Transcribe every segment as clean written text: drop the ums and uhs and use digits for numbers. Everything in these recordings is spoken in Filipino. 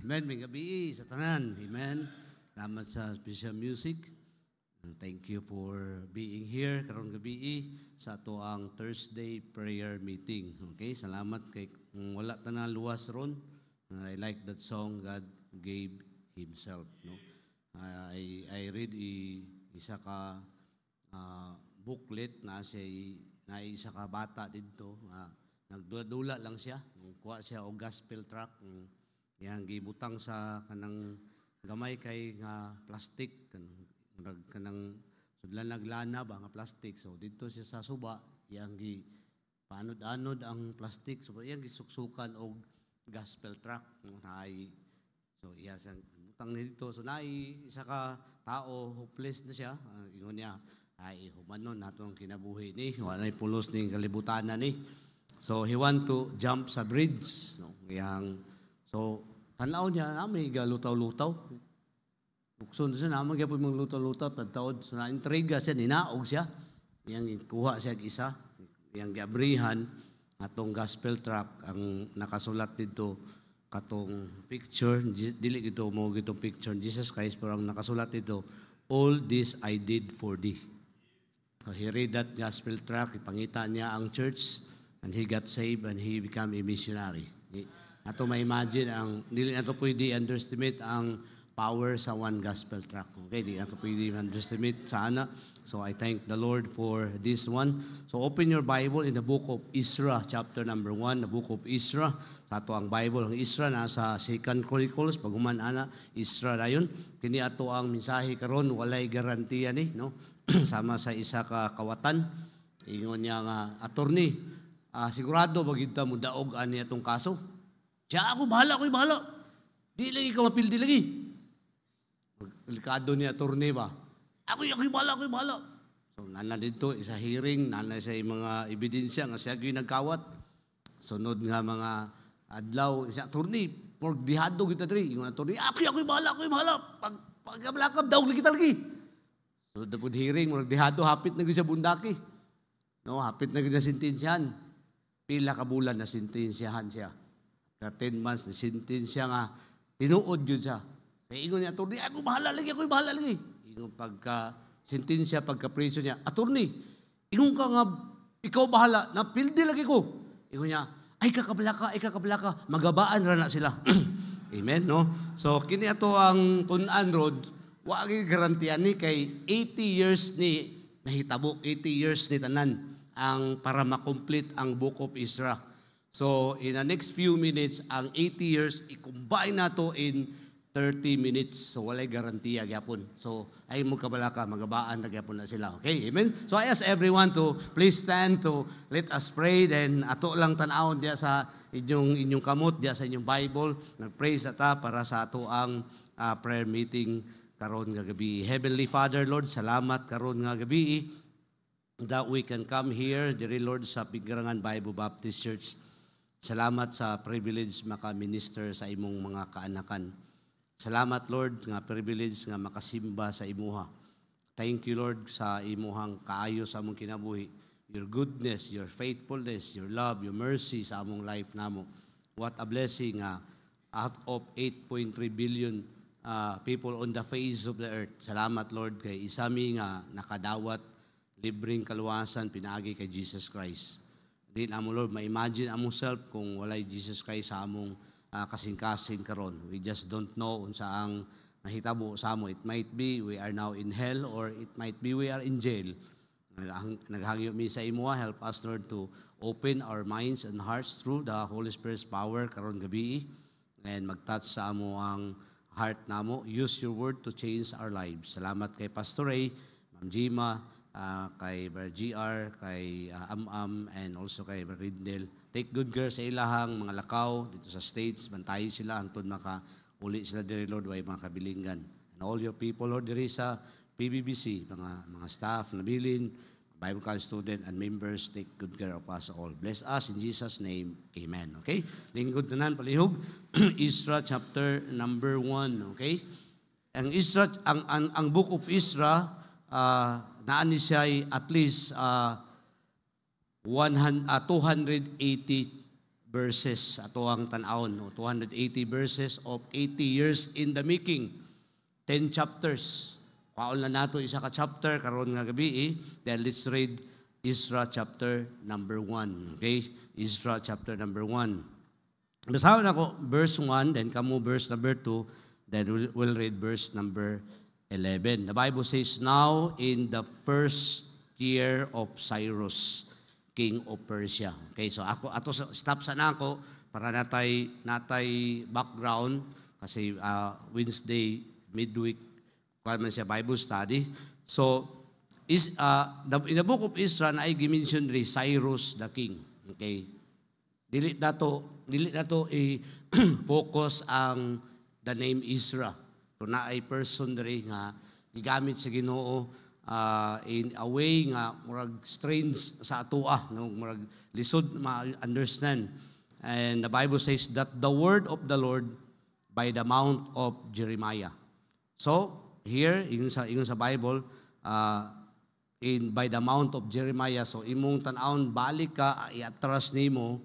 Amen. May gabi sa tanan. Amen. Salamat sa special music. And thank you for being here karong gabi sa ato ang Thursday prayer meeting. Okay, salamat kay kung wala ta na luwas ron. I like that song, God gave Himself. No, I read isa ka booklet na isa ka bata dito. Nagdula lang siya. Kuha siya og gospel tract. Yang gibutang sa kanang gamay kay nga plastic kanang sudlan naglana ba nga plastic. So dito siya sa suba yang gi paanod-anod ang plastic, so yang gisuksukan og gospel tract naay. So iya sang butang ni dito, so naay isa ka tao hopeless na siya. Ingon niya ay humanon natong kinabuhi ni walay pulos ning kalibutan ni. So he want to jump sa bridge, no, yang so tanaw niya namin galutaw-lutaw. Bukson siya naman kaya po mga lutaw-lutaw tagtaod. So na-intriga siya, ninaog siya. Yang kuha siya isa. Yang gabrihan atong gospel tract ang nakasulat dito katong picture. Dili ito mo gitong picture Jesus Christ, pero ang nakasulat dito, all this I did for thee. So he read that gospel tract, ipangita niya ang church, and he got saved and he became a missionary. Ato ma-imagine ang dili nato pwede underestimate ang power sa one gospel tract. Okay, di nato pwede underestimate sana. So I thank the Lord for this one. So open your Bible in the book of Ezra, chapter number 1, the book of Ezra. Sa ato ang Bible ang Ezra nasa 2 Chronicles, paguman ana Ezra dayon. Kini ato ang mensahe karon, walay garantiya ni, no? Sama sa isa ka kawatan. Ingon niya nga attorney, sigurado bagid ta mo daog ani atong kaso. Siya ako bahala. Di lagi ka mapildi lagi. Delikado ni attorney ba? Ako bahala. So nana dito, isa hearing, nana sa mga ebidensya nga siya yung nagkawat. Sunod nga mga adlaw, isa attorney, pork dihado kita diri. Yung attorney, ako bahala. Pagkablakab, daog lagi talagi. So dapod hearing, murag dihado, hapit na sa bundaki. No, hapit na na sintensyahan. Pila ka bulan na sintensyahan siya. 10 months na sentensya nga tinuod yun siya. Kaya ingon niya, attorney, ako bahala lagi. Ingon pagka sentensya, pagka preso niya, attorney, ingon ka nga, ikaw bahala, napildi lagi ko. Ingon niya, ay kakabala ka, magabaan na sila. Amen, no? So, kini ato ang Tunan Road, wagi garantiyan ni kay 80 years ni nahitabo, 80 years ni tanan ang para makomplete ang Book of Ezra. So, in the next few minutes, ang 80 years, i-combine na to in 30 minutes. So, walay garantiya gyapon. So, ay mo kabalaka, magabaan na gyapon na sila. Okay, amen? So, I ask everyone to please stand to let us pray. Then, ato lang tanawon diya sa inyong kamot, diya sa inyong Bible. Nag-pray sa ta para sa ato ang prayer meeting karon nga gabi. Heavenly Father, Lord, salamat karon nga gabi that we can come here, dear Lord, sa Pigarangan Bible Baptist Church. Salamat sa privilege maka-minister sa imong mga kaanakan. Salamat, Lord, nga privilege nga makasimba sa imuha. Thank you, Lord, sa imuhang kaayo sa among kinabuhi. Your goodness, your faithfulness, your love, your mercy sa among life namo. What a blessing out of 8.3 billion people on the face of the earth. Salamat, Lord, kay isami nga nakadawat, libreng kaluwasan, pinaagi kay Jesus Christ. Din amo Lord, ma-imagine amo self kung walay Jesus Christ sa among kasing-kasing karon. We just don't know unsa ang nahitabo sa amo. It might be we are now in hell or it might be we are in jail. Naghangyo mi sa imo, help us Lord to open our minds and hearts through the Holy Spirit's power karon gabi and mag-touch sa amo ang heart namo. Use your word to change our lives. Salamat kay Pastor Ray, Ma'am Jima, kay Brother GR, kay Am-Am, and also kay Brother Rindel. Take good care sa ilahang mga lakaw dito sa States. Bantayin sila hangtod maka-uli sila diri, Lord, way mga kabilingan. And all your people, Lord, diri sa PBBC, mga staff, nabilin, Bible college student, and members, take good care of us all. Bless us in Jesus' name. Amen. Okay? Lingkod tanan, palihog. Ezra chapter number 1. Okay? Ang Ezra, ang book of Ezra, naan siya at least 280 verses ato ang tan-awon, 280 verses of 80 years in the making. 10 chapters. Paon na nato isa ka chapter karon nga gabi. Then let's read Ezra chapter number 1. Okay? Ezra chapter number 1. Basahin ako verse 1, then kamo verse number 2, then we'll read verse number 11. The Bible says, now in the first year of Cyrus, king of Persia. Okay, so ato stop sana ako para natay background kasi Wednesday midweek kuan man siya Bible study. So in the book of Ezra na ay gimension ri Cyrus the king. Okay. Dili nato i-focus ang the name Ezra. So na ay person diri nga gigamit sa Ginoo in a way nga murag strange sa atoa, no, murag lisod ma-understand. And the Bible says that the word of the Lord by the mount of Jeremiah. So here ingon sa Bible by the mount of Jeremiah. So imong tan-awon balik ka iatras nimo,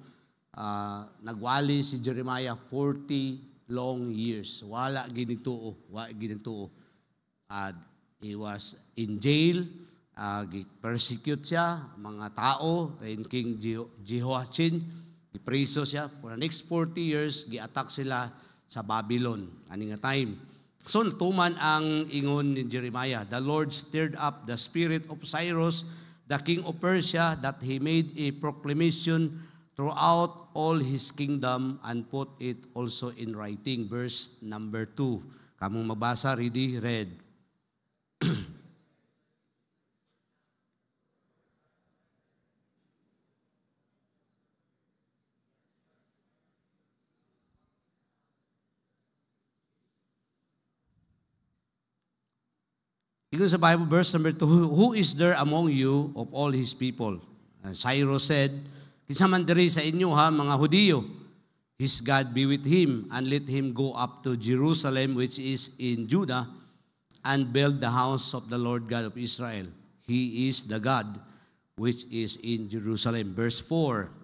nagwali si Jeremiah 40 long years. Wala ginituo. He was in jail, persecute siya, mga tao, and King Jehoiachin, ipreso siya. For the next 40 years, gi-attack sila sa Babylon. Ani nga time. So, natuman ang ingon ni Jeremiah, the Lord stirred up the spirit of Cyrus, the king of Persia, that he made a proclamation throughout all his kingdom and put it also in writing. Verse number 2. Kamong mabasa, ready, read. Tingnan sa Bible, verse number 2, who is there among you of all his people? Cyrus said, kinsa man diri sa inyo ha, mga Hudiyo, his God be with him, and let him go up to Jerusalem, which is in Judah, and build the house of the Lord God of Israel. He is the God which is in Jerusalem. Verse 4.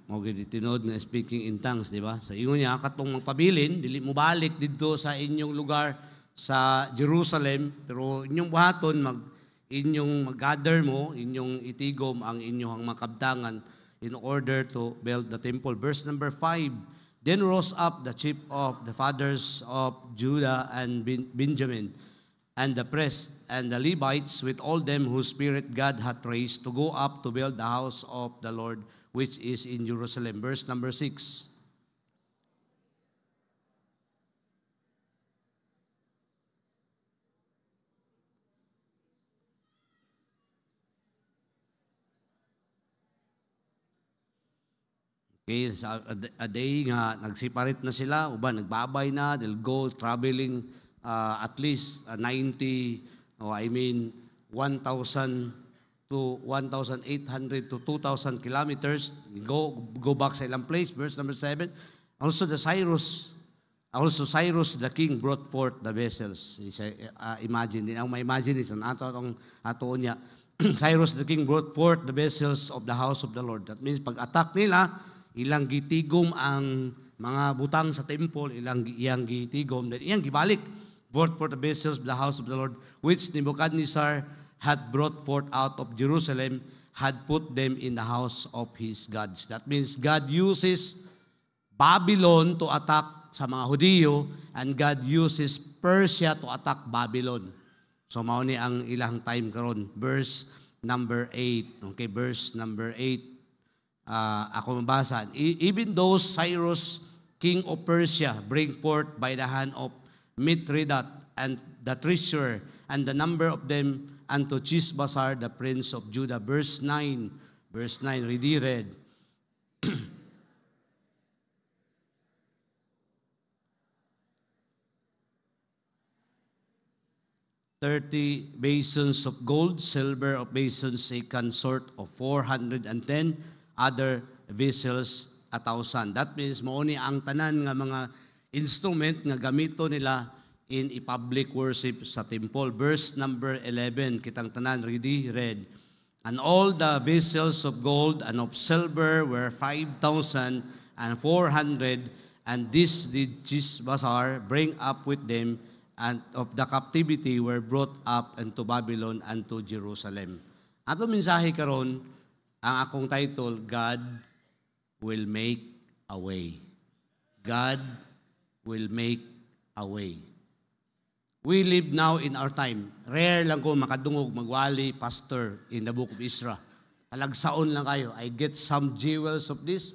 Mo gid tinod nga speaking in tongues, di ba? So ingon niya katong magpabilin, dili mo balik didto sa inyong lugar sa Jerusalem, pero inyong buhaton inyong mag-gather mo, inyong itigom ang inyong makabtangan in order to build the temple. Verse number 5. Then rose up the chief of the fathers of Judah and Benjamin, and the priests and the Levites with all them whose spirit God hath raised to go up to build the house of the Lord which is in Jerusalem. Verse number 6. Okay, a day nga nagseparate na sila, uban nagbabay na, they'll go traveling at least 1,000 to 1,800 to 2,000 kilometers. Go back sa ilang place. Verse number 7. Also Cyrus the king brought forth the vessels. Imagine din, ang ma-imagine is ato niya. Cyrus the king brought forth the vessels of the house of the Lord. That means pag-attack nila, ilang gitigom ang mga butang sa temple, iyang gitigom, iyang gibalik. Brought forth the vessels of the house of the Lord, which Nebuchadnezzar had brought forth out of Jerusalem, had put them in the house of his gods. That means God uses Babylon to attack sa mga Hudiyo, and God uses Persia to attack Babylon. So mao ni ang ilang time karon. Verse number 8. Okay, verse number 8. Ako mabasa. Even though Cyrus, king of Persia, bring forth by the hand of Mithridates and the treasurer, and the number of them unto Sheshbazzar, the prince of Judah. Verse 9. Verse 9, read. 30 basins of gold, silver of basins a consort of 410, other vessels 1,000. That means mao ni ang tanan nga mga instrument nga gamito nila in a public worship sa temple. Verse number 11, kitang tanan, read. And all the vessels of gold and of silver were 5,400, and this did Sheshbazzar bring up with them, and of the captivity were brought up into Babylon and to Jerusalem. Ato mensahe karon, ang akong title, God will make a way. God will make a way. We live now in our time. Rare lang ko makadungog, magwali, pastor in the book of Ezra. Talagsaon lang kayo. I get some jewels of this.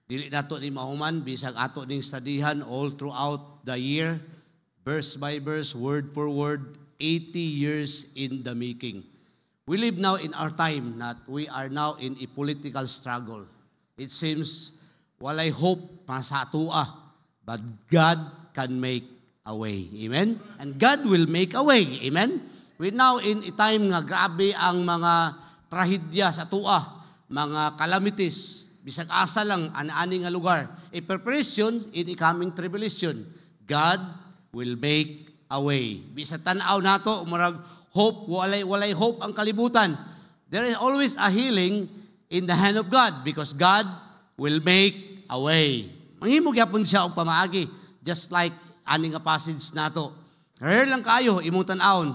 Dili nato ni mahuman, bisag ato ning studihan all throughout the year, verse by verse, word for word, 80 years in the making. We live now in our time that we are now in a political struggle. It seems, walay hope pa sa atua, but God can make a way. Amen? And God will make a way. Amen? We're now in a time nga grabe ang mga trahedya sa atua, mga calamities, bisag asa lang ani nga lugar. A preparation in a coming tribulation. God will make a way. Bisag tan-aw nato murag hope, walay hope ang kalibutan. There is always a healing in the hand of God because God will make a way. Manghimog yapon siya og pamaagi, just like ani nga passage nato. Rare lang kayo imong tan-awon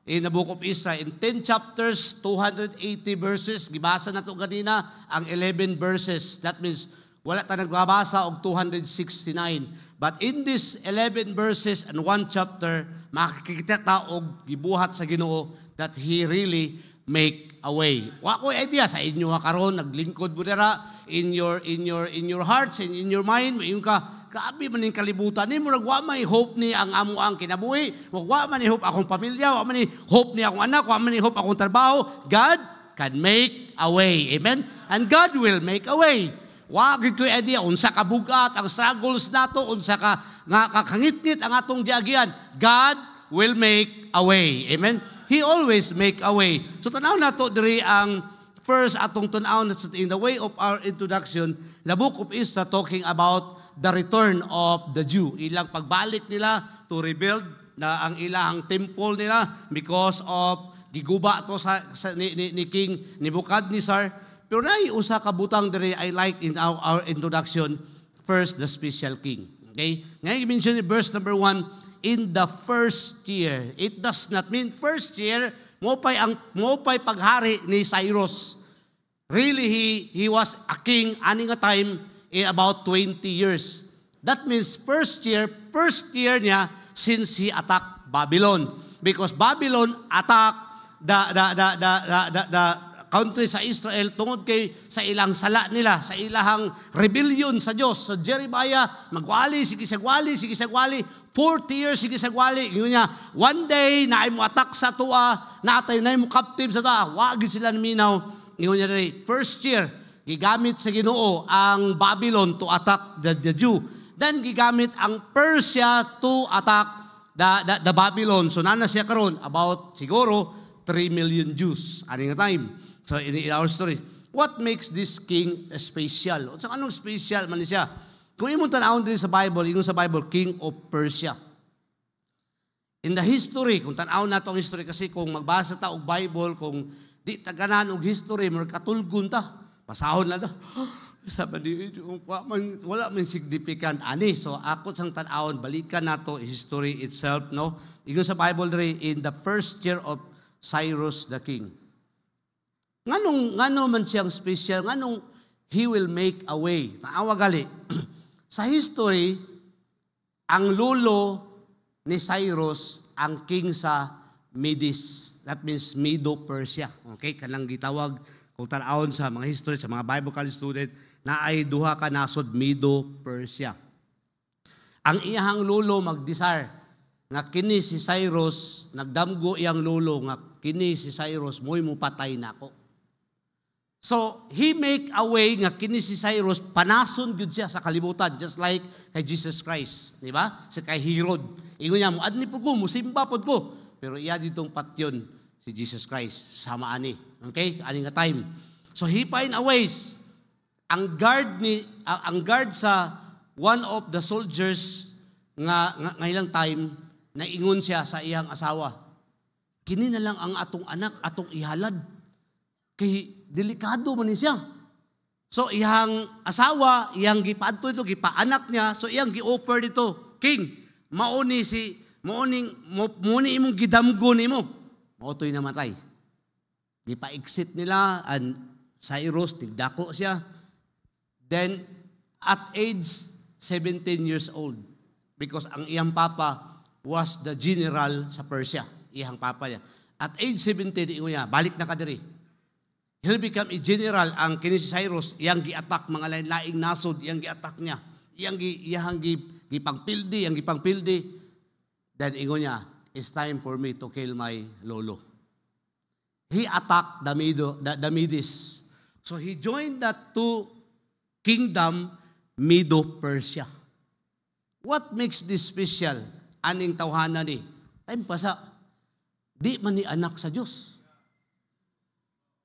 in the book of Ezra, in 10 chapters, 280 verses, gibasa nato ganina ang 11 verses. That means wala ta nagbabasa og 269. But in this 11 verses and 1 chapter, makikita ta og gibuhat sa Ginoo that He really make a way. Wa ko idea sa inyo nga karon naglingkod mo dira in your hearts and in your mind, yung kaabi man ning kalibutan ni murag wa may hope ni ang amo ang kinabuhi, wa man ni hope akong pamilya, wa man ni hope ni akong anak, wa man ni hope akong trabaho. God can make a way. Amen? And God will make a way. Wa gid ko idea unsa ka bugat ang struggles nato, unsa ka nga kakangit-ngit ang atong giagian. God will make a way. Amen? He always make a way. So tanaw nato diri ang first atong tanaw in the way of our introduction, the book of Ezra talking about the return of the Jew. Ilang pagbalik nila to rebuild na ang ilang temple nila because of giguba to sa ni King Nebuchadnezzar. Pero na usa ka butang diri I like in our introduction, first the special king. Okay? Ngayon i-mention ni verse number 1, in the first year. It does not mean first year, mo pay paghari ni Cyrus. Really, he was a king ani nga time in about 20 years. That means first year niya since he attacked Babylon. Because Babylon attacked the country sa Israel tungod kay sa ilang sala nila, sa ilahang rebellion sa Dios. So Jeremiah, magwali, sige sagwali, 40 years, sige sagwali. Yun niya, one day, naay mo attack sa tuwa, natay na mo captive sa tuwa, wagid sila naminaw. Yun niya rin, first year, gigamit sa Ginoo ang Babylon to attack the Jew. Then, gigamit ang Persia to attack the Babylon. So, nana siya karon about siguro 3 million Jews. Ano nga time? So, in our story, what makes this king special? So, anong special man siya? Kung imong tanawon din sa Bible, yung sa Bible, King of Persia. In the history, kung tanawon nato ang history, kasi kung magbasa ta og Bible, kung di taganan og history, katulgon ta, pasahon na ta. Sabi wala man significant ani. So, ako sang tanawon, balikan nato history itself, no? Yung sa Bible rin, in the first year of Cyrus the king. Nganong man siyang special, nganong he will make a way. Taawa gali. Sa history, ang lolo ni Cyrus, ang king sa Medes. That means Medo-Persia. Okay? Kanang gitawag, kung tanawon sa mga history, sa mga Bible college student, na ay duha ka nasod Medo-Persia. Ang iyahang lolo magdesire nga kini si Cyrus, nagdamgo iyang lolo nga kini si Cyrus, mo'y mo patay nako. So, he make a way nga kini si Cyrus, panason gyud siya sa kalibutan, just like kay Jesus Christ. Di ba? Sa kay Herod. Ingon niya, muadni po ko, musimba po ko. Pero iya ditong patyon si Jesus Christ, sama ani. Okay? Ani nga time. So, he find a ways ang guard sa one of the soldiers nga ilang time naingon siya sa iyang asawa. Kini na lang ang atong anak, atong ihalad. Kay delikado man ni siya. So iyang asawa, iyang gipaadto ito, gipaanak niya, so iyang gi-offer dito, King, mauni imong gidamgo nimo. Mautoy namatay. Gipa-exit nila, and Cyrus, tigdako siya. Then, at age 17 years old, because ang iyang papa was the general sa Persia, iyang papa niya. At age 17, ingon niya, balik na ka diri. He'll become a general. Ang kini si Cyrus, iyang gi-attack mga lain-laing nasod, iyang gi-attack niya. Iyang gipangpildi, iyang gipangpildi. Then ingon niya, it's time for me to kill my lolo. He attacked the Medes. So he joined that two kingdom, Medo-Persia. What makes this special? Aning tawhana ni? Time pa sa, di man ni anak sa Diyos.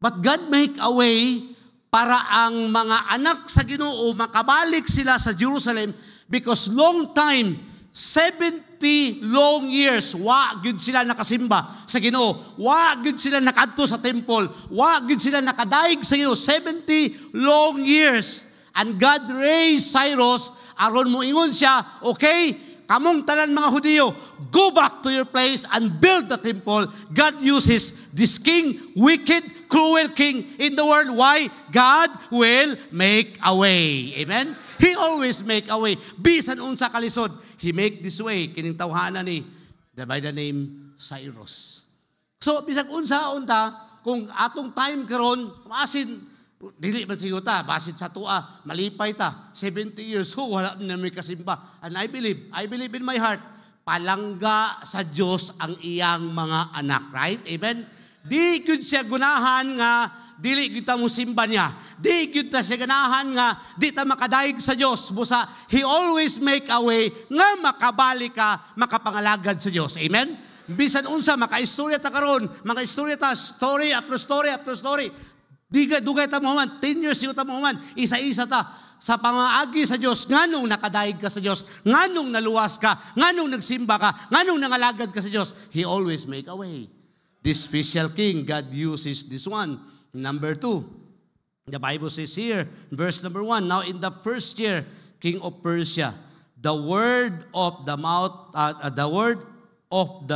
But God make a way para ang mga anak sa Ginoo makabalik sila sa Jerusalem because long time, 70 long years, wa gyud sila nakasimba sa Ginoo. Wa gyud sila nakadto sa temple. Wa gyud sila nakadaig sa Ginoo. 70 long years. And God raised Cyrus aron mo ingon siya, okay, kamong tanan mga Hudiyo, go back to your place and build the temple. God uses this king, wicked, cruel king in the world. Why? God will make a way. Amen? He always make a way. Bisan unsa kalisod, He make this way. Kining tawhana ni, by the name Cyrus. So, bisan unsa-unta, kung atong time karon, masin, dili man siguro ta, basit sa tua, malipay ta, 70 years old, wala na may kasimba. And I believe in my heart, palangga sa Diyos ang iyang mga anak. Right? Amen? Di gyud siya gunahan nga dili gyud ta mo simba niya. Di gyud ta siya ganahan nga di ta makadaig sa Dios. Busa He always make a way nga makabalik ka, makapangalagad sa Dios. Amen. Bisan unsa makaistorya ta karon, makaistorya ta story after story after story. Dugay ta mo man 10 years ta mo man, isa-isa ta sa pamaagi sa Dios, nganong nakadaig ka sa Dios, nganong naluwas ka, nganong nagsimba ka, nganong nangalagad ka sa Dios. He always make a way. This special king, God uses this one. Number 2, the Bible says here, verse number 1, now in the first year, king of Persia, the word of the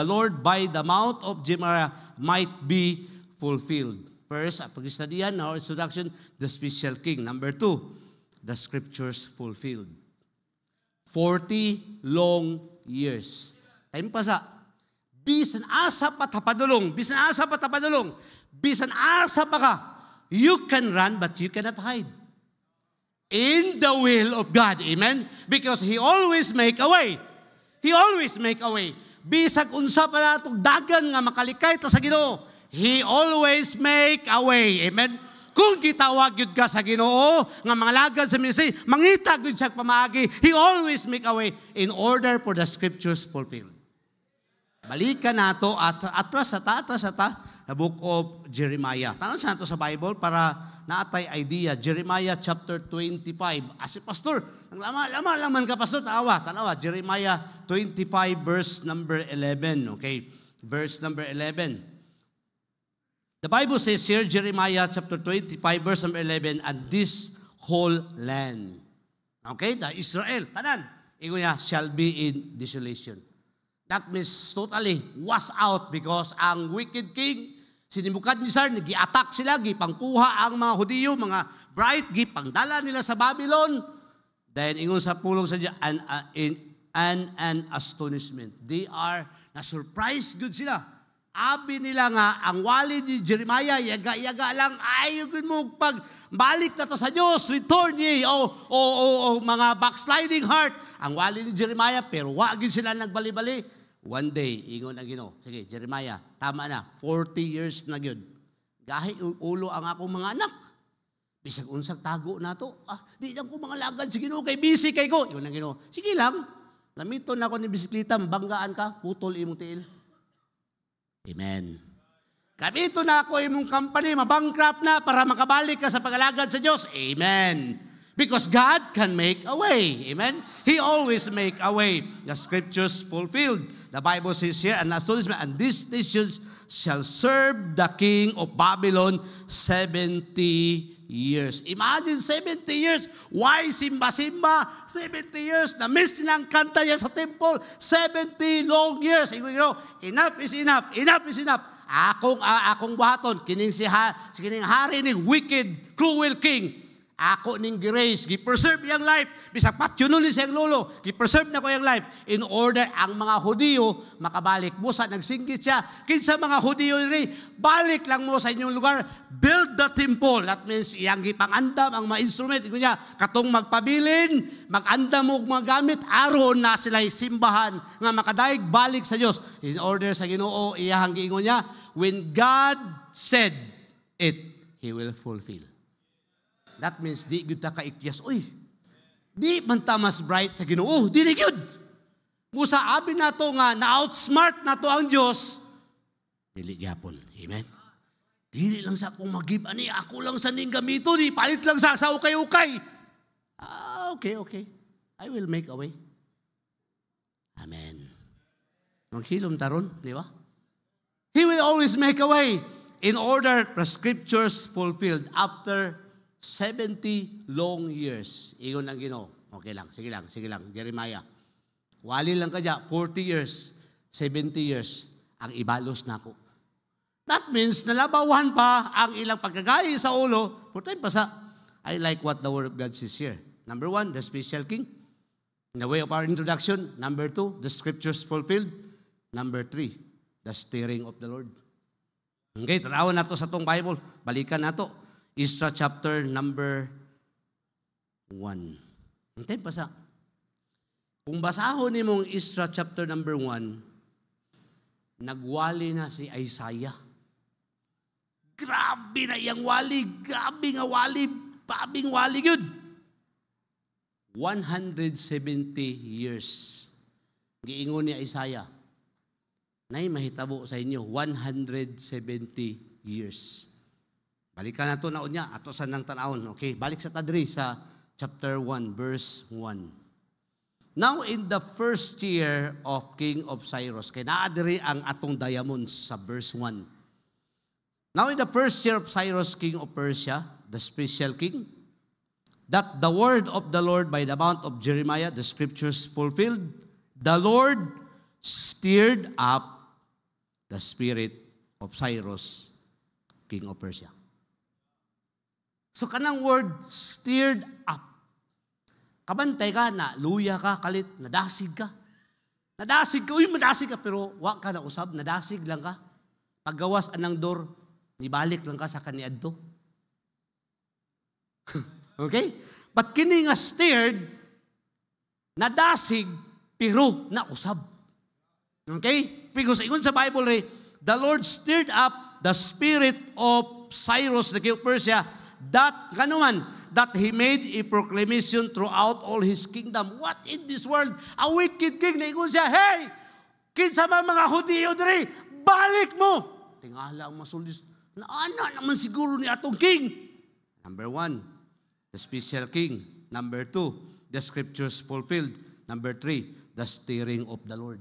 Lord by the mouth of Jeremiah might be fulfilled. First, pag-studian, our introduction, the special king. Number 2, the scriptures fulfilled. 40 long years. Time pa sa bisan asa pa tapadulong, bisan asa pa ka, you can run but you cannot hide. In the will of God, amen? Because He always make a way. He always make a way. Bisag unsa pa natong dagan nga makalikay ta sa Ginoo, He always make a way, amen? Kung gitawag yun ka sa Ginoo, nga mga lagad sa ministry, mangita yun siya pamaagi, He always make a way in order for the scriptures fulfilled. Balikan nato at atras sa the book of Jeremiah. Tanong sa nato sa Bible para naatay idea. Jeremiah chapter 25. As pastor, laman ka pastor, tanawa. Jeremiah 25 verse number 11. Okay, verse number 11. The Bible says here, Jeremiah chapter 25 verse number 11, and this whole land. Okay, the Israel, tanan, ingon niya, shall be in desolation. That means totally washed out because ang wicked king, si Nebuchadnezzar, gi-attack sila, gipangkuha ang mga Hudiyo, mga bright, gipangdala nila sa Babylon. Then, ingon sa pulong sa Diyan, an astonishment. They are na-surprise good sila. Abi nila nga, ang wali ni Jeremiah, yaga-yaga lang, ayugin mo, pag balik na to sa Diyos, return ye, o mga backsliding heart. Ang wali ni Jeremiah, pero wagin sila nagbali-bali. One day, ingon ang Ginoo, sige, Jeremiah, tama na, 40 years na yun. Gahi ulo ang akong mga anak. Bisag unsag tago na to. Di lang ko mga lagad, sige Ginoo, kay busy kay ko. Ingon ang Ginoo, sige lang, lamiton na ako ni bisikleta, banggaan ka, putol imong tiil. Amen. Gamito na ako imong company, mabankrupt na para makabalik ka sa pag-alagad sa Diyos. Amen. Because God can make a way. Amen. He always make a way. The scriptures fulfilled. The Bible says here, and these nations shall serve the king of Babylon 70 years. Imagine 70 years. Why simba-simba? 70 years. Na-miss nilang kanta niya sa temple. 70 long years. Enough is enough. Enough is enough. Akong buhaton. Kining hari ni wicked, cruel king. Ako ning grace, gi-preserve yung life. Bisag patyunon ni siyang lolo, gi-preserve na ko yung life. In order ang mga Hudiyo makabalik. Busa, nagsinggit siya. Kinsa mga Hudiyo rin, balik lang mo sa inyong lugar. Build the temple. That means iyang gipangandam ang mga instrument. Iko niya, katong magpabilin, magandam mo mga gamit, aron na sila'y simbahan nga makadaig balik sa Diyos. In order sa Ginoo, iyang giingon niya, when God said it, He will fulfill. That means, di gyud ta kaikyas. Uy, di man ta mas bright sa Ginoo. Di gyud. Musa abi na to nga, na-outsmart na to ang Diyos. Dili gyapon. Amen? Dili lang sa akong mag-give. Ani, ako lang sa ning gamito. Di palit lang sa ukay-ukay. Okay. I will make a way. Amen. Maghilom taron, di ba? He will always make a way in order the scriptures fulfilled after 70 long years. Iyon ang Ginoo. Okay lang, sige lang. Jeremiah. Wali lang ka dyan, 40 years, 70 years, ang ibalos na ako. That means, nalabawan pa ang ilang pagkagaya sa ulo, for time pa sa, I like what the Word of God says here. Number 1, the special king. In the way of our introduction. Number 2, the scriptures fulfilled. Number 3, the steering of the Lord. Okay, tanawan na to sa tong Bible. Balikan na to. Isra chapter number 1. Hintay pa sa. Kung basahon ni mong Isra chapter number 1, nagwali na si Isaiah. Grabe na iyang wali. Grabe nga wali. Babing wali yun. 170 years. Giingon ni Isaiah. Nay mahitabo sa inyo. 170 years. Balikan na ito na unya, ato sa nang tanawon. Okay, balik sa tadri sa chapter 1, verse 1. Now in the first year of King of Cyrus, kay naadiri ang atong diamonds sa verse 1. Now in the first year of Cyrus, king of Persia, the special king, that the word of the Lord by the mouth of Jeremiah, the scriptures fulfilled, the Lord stirred up the spirit of Cyrus, king of Persia. So kanang word, stirred up. Kabantay ka, na luya ka, kalit, nadasig ka. Nadasig ka, madasig ka, pero wak ka na usab, nadasig lang ka. Paggawas anang door, nibalik lang ka sa kaniadto. Okay? But kini nga stirred, nadasig, pero nausab. Okay? Because ingon sa Bible, the Lord stirred up the spirit of Cyrus, the king of Persia, that He made a proclamation throughout all His kingdom. What in this world? A wicked king na ingon siya, hey, kinsa man mga Hudiyo diri, balik mo. Tingala ang masulis, naana naman siguro ni atong king. Number 1, the special king. Number 2, the scriptures fulfilled. Number 3, the steering of the Lord.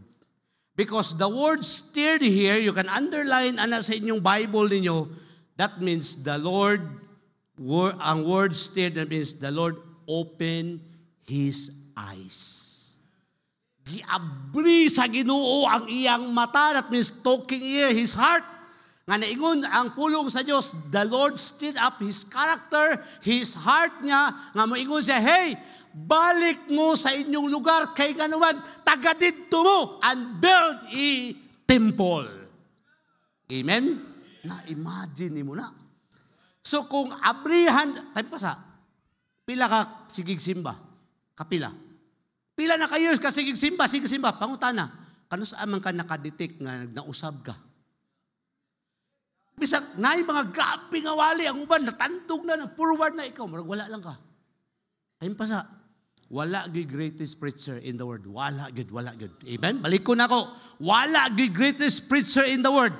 Because the word steered here, you can underline sa inyong Bible ninyo, that means the Lord, ang word steered, that means the Lord opened His eyes. Giabri sa Ginoo ang iyang mata, that means talking ear, His heart. Nga naingon ang pulong sa Diyos, the Lord stirred up His character, His heart niya, nga moingon siya, hey, balik mo sa inyong lugar, kay ganuman, taga dito mo, and build a temple. Amen? Na-imagine mo na. So kung abrihan, tayo pa sa, pila ka sigig simba? Kapila. Pila na ka years ka sigig simba, pangutana. Kano saan man ka nakadetect nga nausab ka? Bisag na mga gabi nga wali, ang uban, natandog na, forward na ikaw, marag wala lang ka. Tayo pa sa, wala good greatest preacher in the world. Wala good. Amen? Balik ko na ako. Wala good greatest preacher in the world.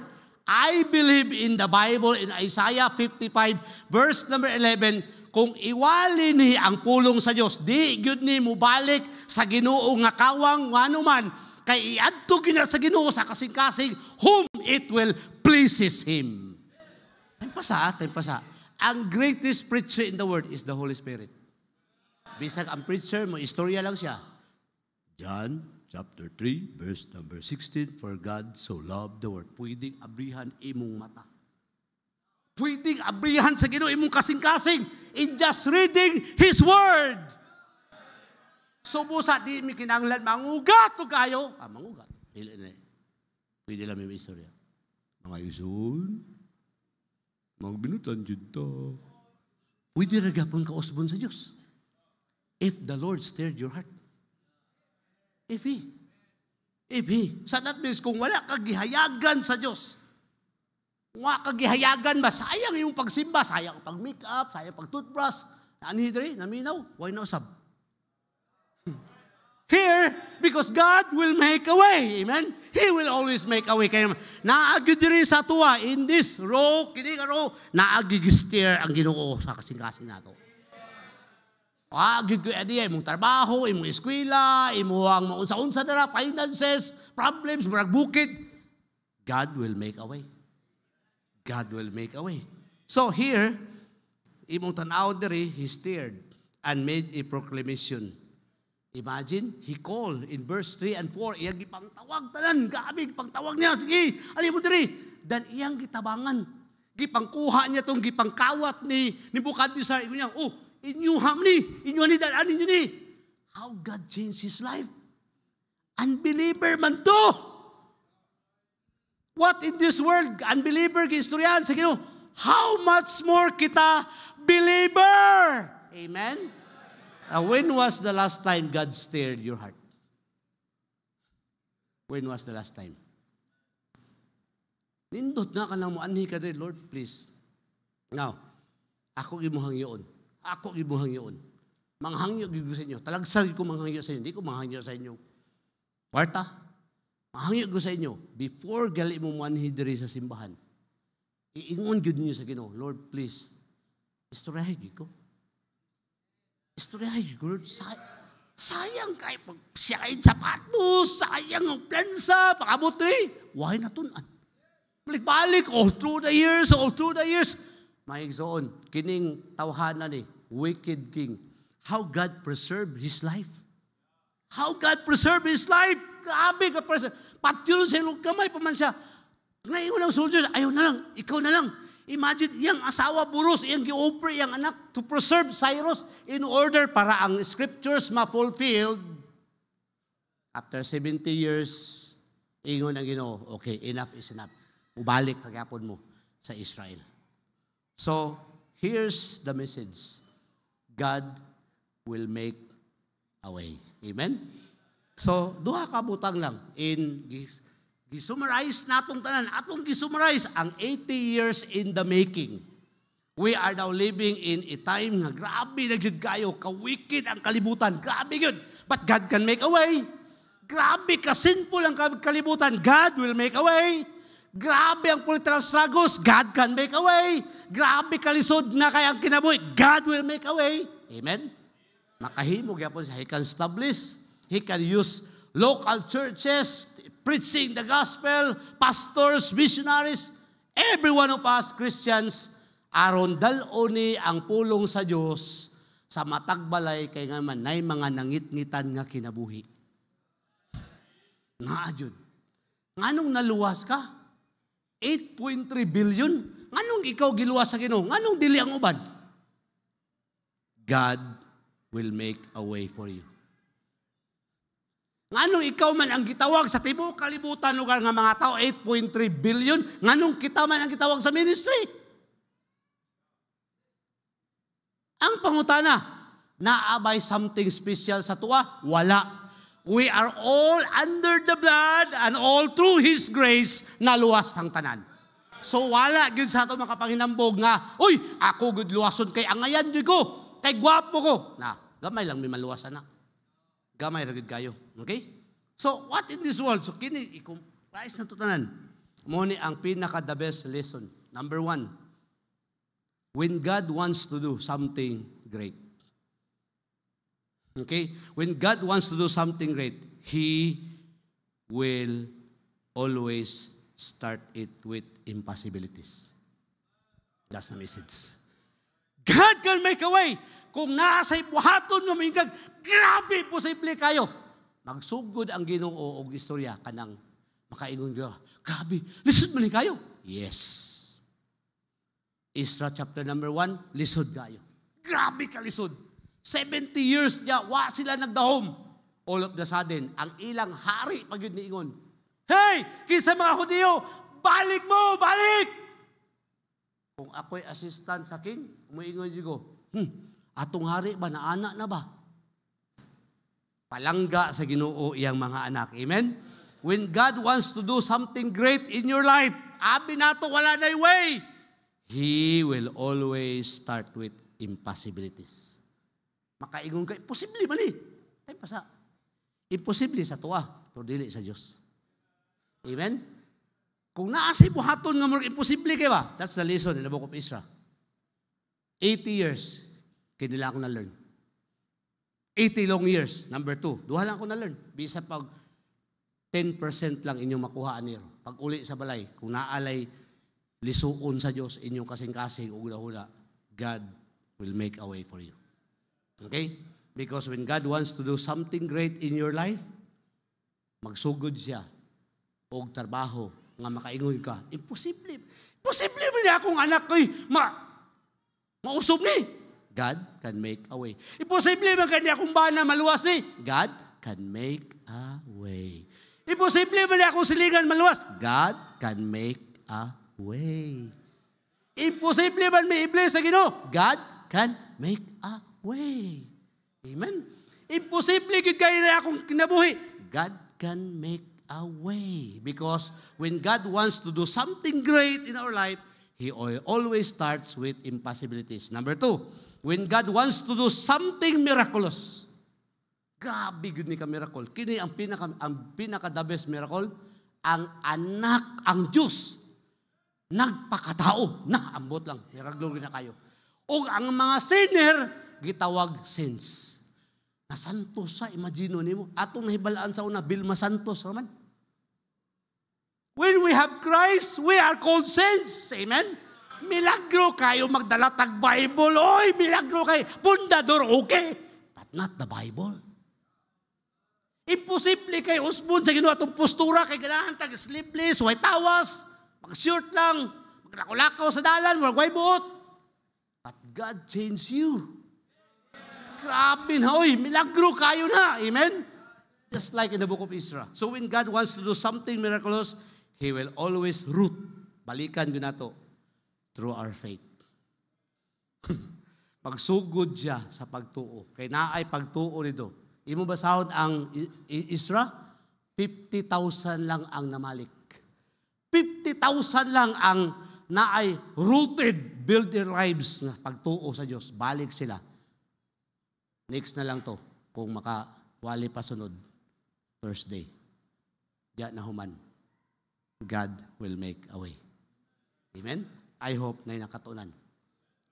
I believe in the Bible in Isaiah 55 verse number 11, kung iwali ni ang pulong sa Dios, di gyud ni mubalik sa Ginoo nga kawang nganuman, kay iadto gina sa Ginoo sa kasing-kasing whom it will pleases Him. Time pasa. Ang greatest preacher in the world is the Holy Spirit. Bisag ang preacher mo, istorya lang siya. John chapter 3, verse number 16, for God so loved the world. Pwedeng abrihan imong mata. Pwedeng abrihan sa Ginoo imong kasing-kasing in just reading His Word. So busa, di mi kinanglan mangugat o kayo. Mangugat. Pwede lang may istorya. Mga ison, magbinutan dito. Pwede ragapon ka usbon sa Diyos. If the Lord stirred your heart. If He. So that means kung wala kang gihayagan sa Diyos, nga kagihayagan ba, sayang yung pagsimba, sayang pag-makeup, sayang pag-toothbrush, anhidri, naminaw, why no sab? Here, because God will make a way, amen? He will always make a way. Kaya naagid diri sa tuwa, in this row, kini row, naagigistir ang Ginoo sa kasing-kasing nato. Agid ko imong trabaho, imong eskwela, imong maunsa-unsa dara, finances, problems, murag bukid. God will make a way. God will make a way. So here, imong tanaw diri, He stirred and made a proclamation. Imagine, He called in verse 3 and 4, iyang gipangtawag tanan, gabi, pangtawag niya, sige, alim mo diri. Dan iyang gitabangan. Gipangkuha niya tong gipangkawat ni Nebukadnezar. Niya, inyuham ni, dalaan ninyo ni. How God changed his life. Unbeliever man to. What in this world, unbeliever, gistoryahan sa Ginoo, how much more kita believer? Amen? When was the last time God stirred your heart? When was the last time? Nindot na ka lang mo, anhi ka rin, Lord, please. Now, ako gimuhang yun. Manghangyo gigo sa inyo. Talagsag ko manghangyo sa inyo. Hindi ko manghangyo sa inyo. Kwarta, mahangyo ko sa inyo, before gali mo manhi diri sa simbahan, iingon gyud niyo sa Ginoo, Lord, please, istoryahin ko. Lord. Sayang kay pagsiyain sapatos, sayang ang plansa, pakabot rin. Why na tunan? Balik-balik, all through the years. Maigsoon, kining tawhanan ni, wicked king. How God preserved his life. Grabe ka preserve. Patyulon sa ilong kamay, paman siya. Ngayon lang soldiers, ayaw na lang, ikaw na lang. Imagine, iyang asawa buros, iyang gi-offer iyang anak to preserve Cyrus in order para ang scriptures ma-fulfilled. After 70 years, ingon ang Ginoo, okay, enough is enough. Ubalik kagapon mo sa Israel. So, here's the message. God will make a way. Amen? So, duha ka butang lang. Gisummarize natong tanan. Atong gisummarize ang 80 years in the making. We are now living in a time nga grabe na gyud kayo, ka-wicked ang kalibutan. Grabe gyud. But God can make a way. Grabe ka sinful ang kalibutan. God will make a way. Grabe ang political struggles. God can make a way. Grabe kalisod na kayang kinabuhi. God will make a way. Amen? Makahimo gyapon siya. He can establish. He can use local churches, preaching the gospel, pastors, missionaries, every one of us Christians, aron daloni ang pulong sa Dios sa matag balay kay nga man nay mga nangit-ngitan nga kinabuhi. Nga jud. Nganong naluwas ka? 8.3 billion. Nganong ikaw giluwas sa Ginoo? Nganong dili ang uban? God will make a way for you. Nganong ikaw man ang gitawag sa tibuok kalibutan lugar nga mga tao 8.3 billion, nganong kita man ang gitawag sa ministry? Ang pangutana, naabay something special sa tuwa? Wala. We are all under the blood and all through His grace naluwas tang tanan. So wala gyud sa ato makapanginambog nga, uy, ako gud luwason kay angayan di ko, kay gwapo ko. Na, gamay lang may maluwasan na. Gamay ra gid kayo. Okay? So what in this world? So kini i-comprise na to tanan. Mo ni ang pinaka-the best lesson. Number 1, when God wants to do something great. Okay? When God wants to do something great, He will always start it with impossibilities. That's the message. God can make a way. Kung nasa buhaton ng mga grabe, posible kayo. Magsugod ang Ginoo og istorya kanang makaingon ka. Grabe, lisod man kayo. Yes. Isra chapter number 1, lisod kayo. Grabe ka lisod. 70 years niya, wa sila nagdahom. All of the sudden, ang ilang hari pagyud niingon. Hey, kinsa mga Hudyo, balik mo, balik! Kung ako'y assistant sa king, umuingon ko, atong hari ba, naanak na ba? Palangga sa Ginoo iyang mga anak. Amen? When God wants to do something great in your life, abi nato wala na way. He will always start with impossibilities. Makaingon ka, imposible man eh. Ay pasa. Imposible sa tuwa, pero dili sa Diyos. Amen? Kung naasay buhaton nga mo imposible kay ba? That's the lesson in the book of Isra. 80 years, kinila ko na-learn. 80 long years, number 2. Duha lang ko na-learn. Bisa pag 10% lang inyong makuha anir. Pag uli sa balay, kung naalay lisuon sa Diyos, inyong kasing-kasing, ugula-hula, God will make a way for you. Okay? Because when God wants to do something great in your life, magsugod siya og trabaho nga makaingon ka. Imposible. Imposible man niya akong anak ko'y mausob ni. God can make a way. Imposible man kanya akong bana maluwas ni. God can make a way. Imposible man niya akong silingan maluwas. God can make a way. Imposible man may iblis sa Ginoo. God can make a way. Amen? Imposible gid kay na akong kinabuhi. God can make a way. Because when God wants to do something great in our life, He always starts with impossibilities. Number 2, when God wants to do something miraculous, grabe gud ni ka miracle. Kini ang pinaka the best miracle, ang anak, ang Diyos, nagpakatao. Na, ambot lang. Miraglo na kayo. O ang mga sinner, gitawag saints. Na santos sa, imagino nimo. Atong nahibalaan sa una, Bilma Santos raman. When we have Christ, we are called saints. Amen? Milagro kayo magdala tag Bible. Oy, milagro kayo. Pundador, okay. But not the Bible. Imposible kayo usbon sa Ginoo atong postura kay ganahan tag sleeveless, white tawas, mag-short lang, maglakaw-lakaw sa dalan, wag buot. But God changed you. Grabe na, oy, milagro kayo na. Amen? Just like in the book of Isra. So when God wants to do something miraculous, He will always root. Balikan yun nato through our faith. Pagsugod siya sa pagtuo. Kay naay pagtuo nito. Imo basahon ang Isra? 50,000 lang ang namalik. 50,000 lang ang naay rooted, build their lives na pagtuo sa Diyos. Balik sila. Next na lang to, kung makawali pa sunod, Thursday. Diyan na human. God will make a way. Amen? I hope na nakatunan.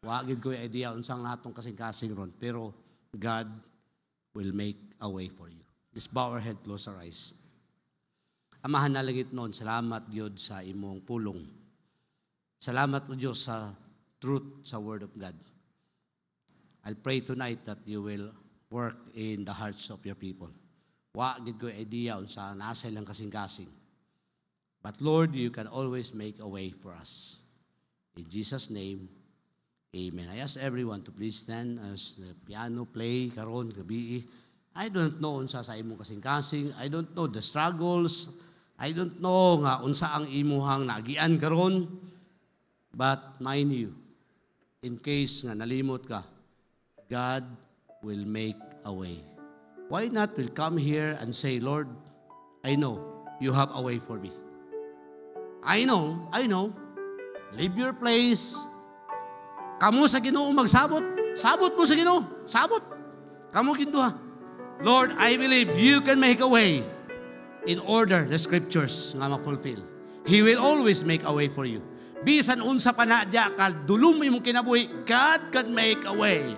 Wagid ko yung idea unsang lahat ng kasing-kasing ron, pero God will make a way for you. Let's bow our head, close our eyes. Amahan na langit noon, salamat Diyod sa imong pulong. Salamat Diyos sa truth sa Word of God. I'll pray tonight that you will work in the hearts of your people. Wagid ko idea unsa nasa ilang kasing-kasing. But Lord, you can always make a way for us. In Jesus' name, amen. I ask everyone to please stand as the piano play karon gabi. I don't know unsa sa imong kasing-kasing. I don't know the struggles. I don't know nga unsa ang imuhang nagian karon. But mind you, in case nga nalimot ka, God will make a way. Why not we'll come here and say, Lord, I know you have a way for me. I know. Leave your place. Kamu sa Ginoo magsabot. Sabot mo sa Ginoo. Sabot. Kamu ginduha. Lord, I believe you can make a way in order the scriptures nga ma-fulfill. He will always make a way for you. Bisan unsa pa na dya ka dulum imong kinabuhi, God can make a way.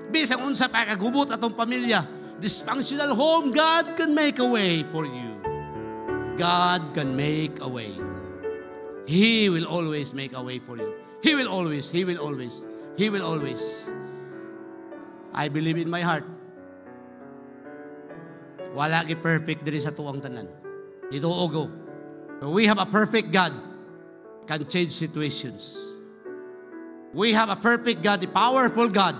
Bisan unsa pa kagubot atong pamilya, dysfunctional home, God can make a way for you. God can make a way. He will always make a way for you. He will always, He will always, He will always. I believe in my heart. Wala ki perfect diri sa tuwang tanan. Dito ogo. But we have a perfect God can change situations. We have a perfect God, the powerful God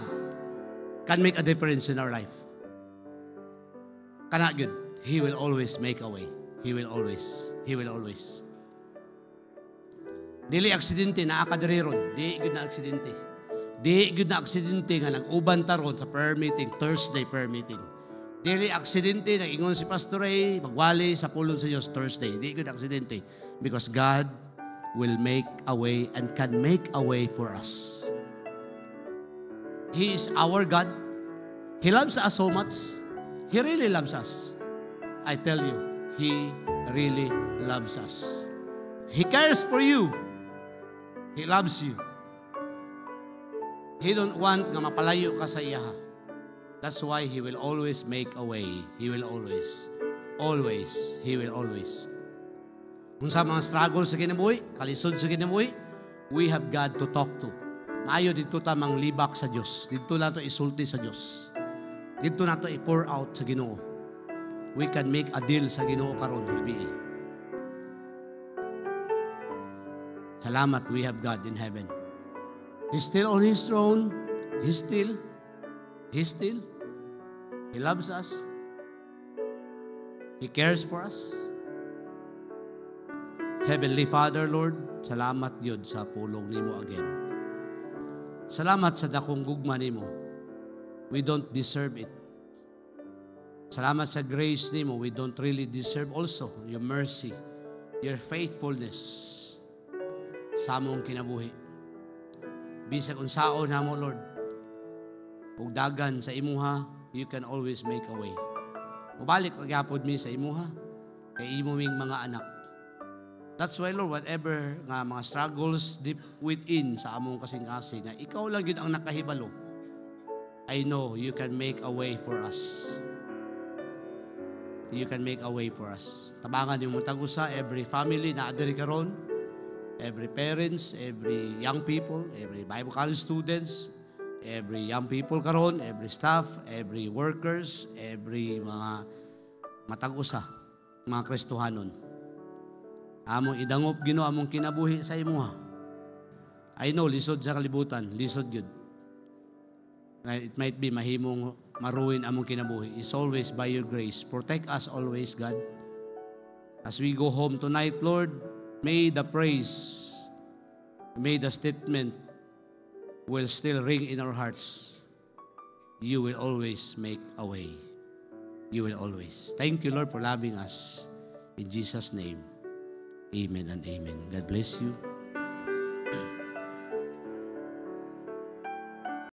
can make a difference in our life. Cannot good. He will always make a way. He will always. He will always. Dili aksidente na akadiri ron. Di good na aksidente. Di good na aksidente nga nag-uban taron sa prayer meeting, Thursday prayer meeting. Dili aksidente na ingon si Pastor Ray, magwali sa pulong sa Diyos Thursday. Di good aksidente. Because God will make a way and can make a way for us. He is our God. He loves us so much. He really loves us. I tell you, He really loves us. He cares for you. He loves you. He don't want nga mapalayo ka sa iya. That's why He will always make a way. He will always. Always. He will always. Kung sa mga struggles sa kinabuhi, kalisod sa kinabuhi, we have God to talk to. Maayo dito tamang libak sa Diyos. Dito na ito isulti sa Diyos. Dito na ito i-pour out sa Ginoo. We can make a deal sa Ginoo karon gabi. Salamat, we have God in heaven. He's still on His throne. He's still. He loves us. He cares for us. Heavenly Father, Lord, salamat Yod sa pulong nimo again. Salamat sa dakong gugma nimo. We don't deserve it. Salamat sa grace nimo. We don't really deserve also your mercy, your faithfulness sa among kinabuhi. Bisag unsaon namo, Lord, ug dagan sa imuha, you can always make a way. Mubalik magyapod mi sa imuha, kay imo ming mga anak. That's why, Lord, whatever nga mga struggles deep within sa among kasing-kasing, nga ikaw lang yun ang nakahibalo, I know you can make a way for us. You can make a way for us. Tabangan yung matagusa, every family na adiri karon, every parents, every young people, every Bible college students, every young people karon, every staff, every workers, every mga matagusa, mga Kristohanon. Among idangop Ginoo among kinabuhi sa imuha. I know lisod sa kalibutan, lisod yun. It might be mahimong maruin among kinabuhi. It's always by your grace. Protect us always, God. As we go home tonight, Lord, may the praise, may the statement will still ring in our hearts. You will always make a way. You will always. Thank you, Lord, for loving us. In Jesus' name. Amen and amen. God bless you.